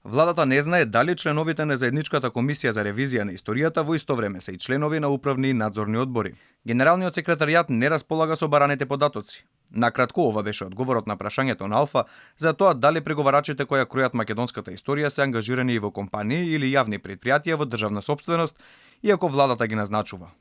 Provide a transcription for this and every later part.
Владата не знае дали членовите на заедничката комисија за ревизија на историјата во исто време се и членови на управни и надзорни одбори. Генералниот секретаријат не располага со бараните податоци. Накратко, ова беше одговорот на прашањето на Алфа за тоа дали преговарачите кои ја кројат македонската историја се ангажирани и во компании или јавни предпријатија во државна сопственост, иако владата ги назначува.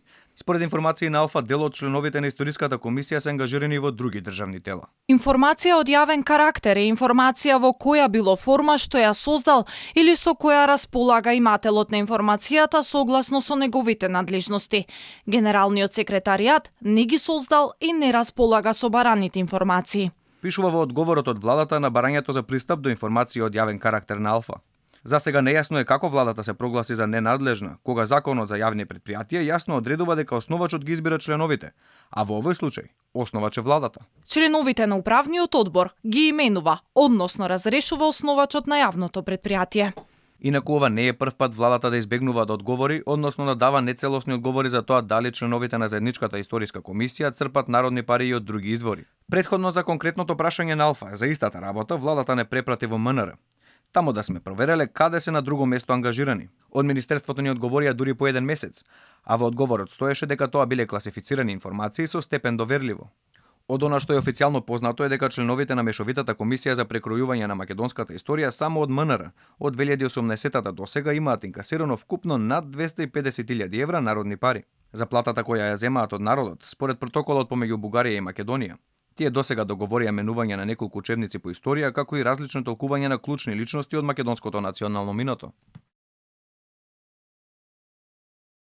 Според информации на Алфа, дел од членовите на историската комисија се ангажирани во други државни тела. Информација од јавен карактер е информација во која било форма што ја создал или со која располага имателот на информацијата согласно со неговите надлежности. Генералниот секретаријат не ги создал и не располага со бараните информации. Пишува во одговорот од владата на барањето за пристап до информации од јавен карактер на Алфа. За сега нејасно е како владата се прогласи за ненадлежна, кога законот за јавни предпријатија јасно одредува дека основачот ги избира членовите, а во овој случај основач е владата. Членовите на управниот одбор ги именува, односно разрешува основачот на јавното предпријатие. Инаку ова не е прв пат владата да избегнува да одговори, односно да дава нецелосни одговори за тоа дали членовите на заедничката историска комисија црпат народни пари и од други извори. Предходно за конкретното прашање на Алфа за истата работа, владата не препрати во МНР. Тамо да сме провереле каде се на друго место ангажирани. Од Министерството ни одговорија дури по 1 месец, а во одговорот стоеше дека тоа биле класифицирани информации со степен доверливо. Од она што е официјално познато е дека членовите на Мешовитата комисија за прекројување на македонската историја само од МНР од 2018 до сега имаат инкасирано вкупно над 250.000 евра народни пари. Заплатата која ја земаат од народот, според протоколот помеѓу Бугарија и Македонија, тие досега договорија менување на неколку учебници по историја, како и различно толкување на клучни личности од македонското национално минато.